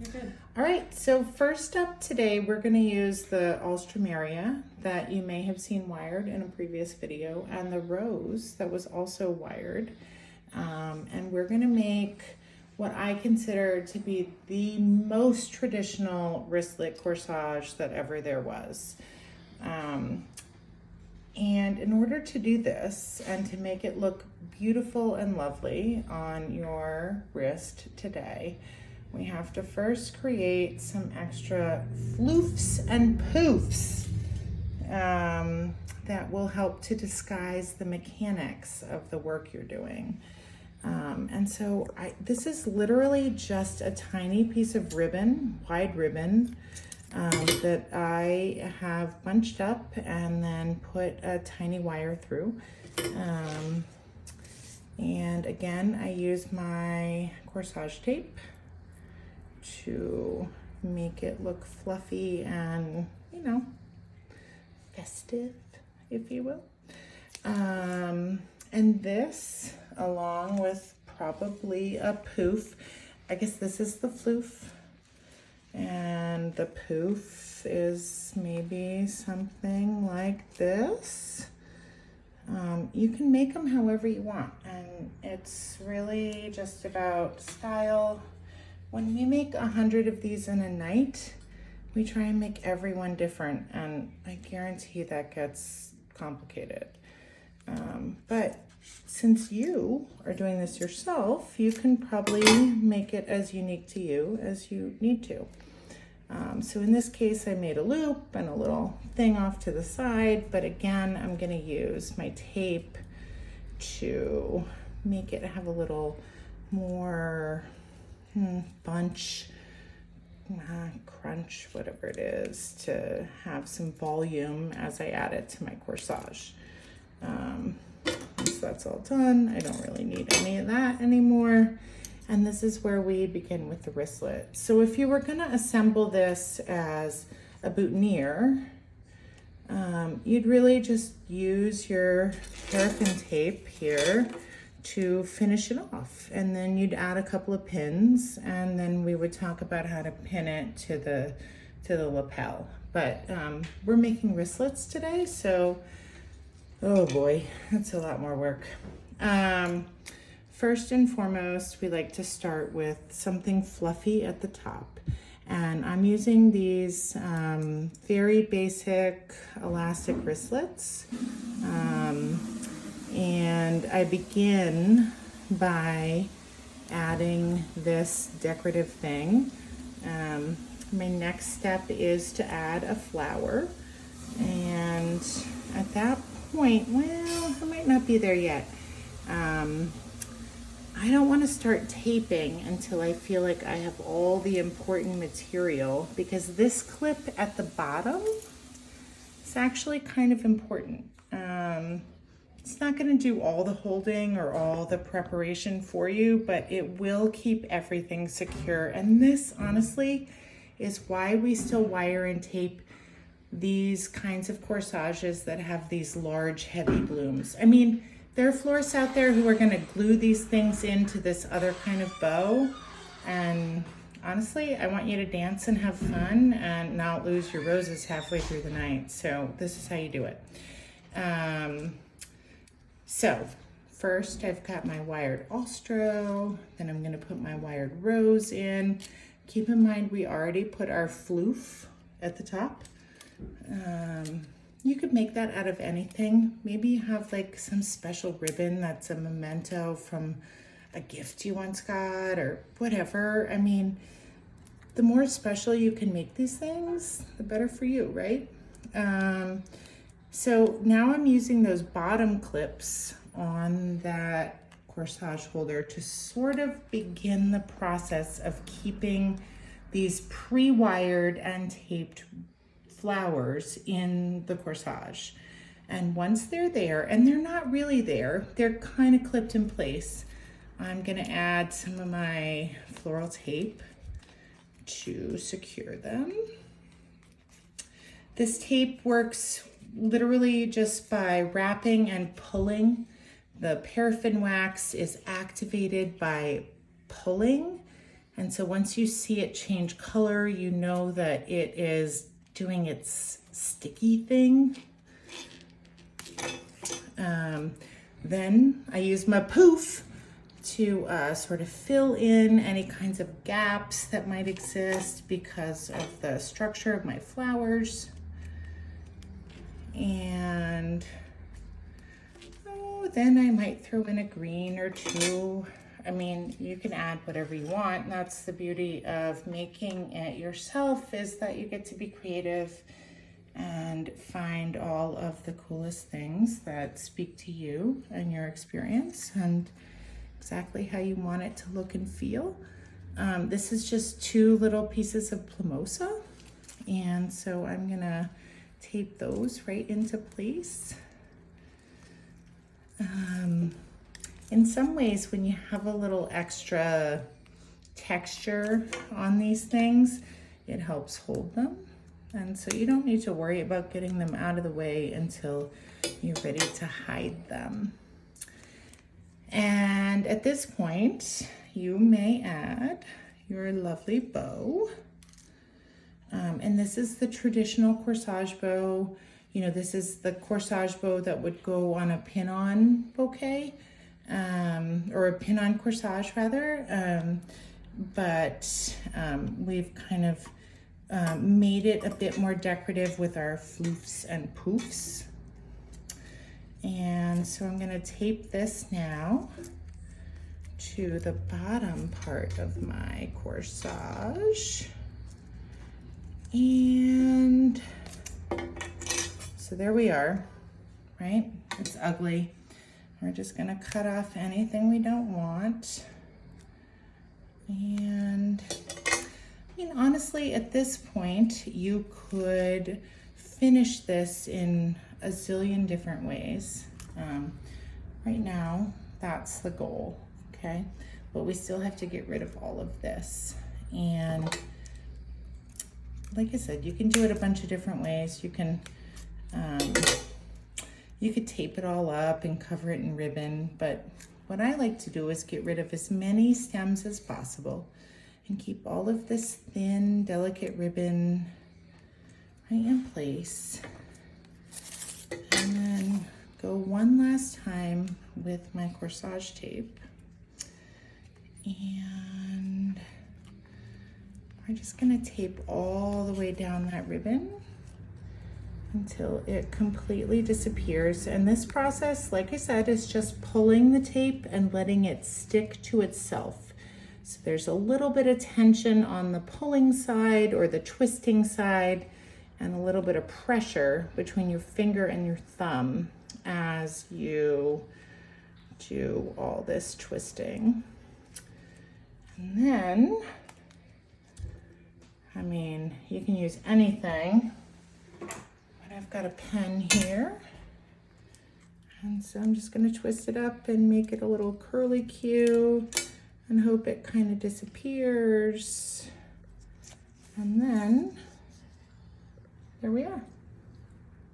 You're good. All right, so first up today, we're going to use the Alstroemeria that you may have seen wired in a previous video, and the rose that was also wired. And we're going to make what I consider to be the most traditional wristlet corsage that ever there was. And in order to do this and to make it look beautiful and lovely on your wrist today, we have to first create some extra floofs and poofs that will help to disguise the mechanics of the work you're doing. And so this is literally just a tiny piece of ribbon, wide ribbon, that I have bunched up and then put a tiny wire through. And again, I use my corsage tape to make it look fluffy and, you know, festive, if you will. And this, along with probably a poof, I guess this is the floof, and the poof is maybe something like this. You can make them however you want, and it's really just about style. When we make 100 of these in a night, we try and make every one different, and I guarantee that gets complicated. But since you are doing this yourself, you can probably make it as unique to you as you need to. So in this case, I made a loop and a little thing off to the side, but again, I'm gonna use my tape to make it have a little more bunch, crunch, whatever it is, to have some volume as I add it to my corsage. So that's all done. I don't really need any of that anymore. And this is where we begin with the wristlet. So if you were gonna assemble this as a boutonniere, you'd really just use your paraffin tape here to finish it off. And then you'd add a couple of pins, and then we would talk about how to pin it to the lapel. But we're making wristlets today, so oh boy, that's a lot more work. First and foremost, we like to start with something fluffy at the top. And I'm using these very basic elastic wristlets. And I begin by adding this decorative thing. My next step is to add a flower. And at that point, well, I might not be there yet. I don't want to start taping until I feel like I have all the important material, because this clip at the bottom is actually kind of important. It's not going to do all the holding or all the preparation for you, but it will keep everything secure. And this, honestly, is why we still wire and tape these kinds of corsages that have these large, heavy blooms. I mean, there are florists out there who are going to glue these things into this other kind of bow. And honestly, I want you to dance and have fun and not lose your roses halfway through the night. So this is how you do it. So first I've got my wired Alstro, then I'm going to put my wired rose in. Keep in mind, we already put our floof at the top. You could make that out of anything. Maybe you have like some special ribbon that's a memento from a gift you once got or whatever. I mean, the more special you can make these things, the better for you, right? So now I'm using those bottom clips on that corsage holder to sort of begin the process of keeping these pre-wired and taped flowers in the corsage. And once they're there, and they're not really there, they're kind of clipped in place, I'm gonna add some of my floral tape to secure them. This tape works literally just by wrapping and pulling. The paraffin wax is activated by pulling, And so once you see it change color, you know that it is doing its sticky thing. Then I use my poof to sort of fill in any kinds of gaps that might exist because of the structure of my flowers. And then I might throw in a green or two. I mean, you can add whatever you want. And that's the beauty of making it yourself, is that you get to be creative and find all of the coolest things that speak to you and your experience and exactly how you want it to look and feel. This is just 2 little pieces of plumosa, and so I'm gonna tape those right into place. In some ways, when you have a little extra texture on these things, it helps hold them. And so you don't need to worry about getting them out of the way until you're ready to hide them. And at this point, you may add your lovely bow. And this is the traditional corsage bow. You know, this is the corsage bow that would go on a pin-on bouquet, or a pin-on corsage rather. But we've kind of made it a bit more decorative with our floofs and poofs. And so I'm gonna tape this now to the bottom part of my corsage. And so there we are, right? It's ugly. We're just gonna cut off anything we don't want. And I mean, honestly, at this point, you could finish this in a zillion different ways. Right now, that's the goal, okay? But we still have to get rid of all of this. And like I said, you can do it a bunch of different ways. You can, you could tape it all up and cover it in ribbon, but what I like to do is get rid of as many stems as possible and keep all of this thin, delicate ribbon right in place. And then go one last time with my corsage tape. And we're just gonna tape all the way down that ribbon until it completely disappears. And this process, like I said, is just pulling the tape and letting it stick to itself. So there's a little bit of tension on the pulling side or the twisting side, and a little bit of pressure between your finger and your thumb as you do all this twisting. And then, I mean, you can use anything, but I've got a pen here. And so I'm just gonna twist it up and make it a little curly Q and hope it kind of disappears. And then, there we are.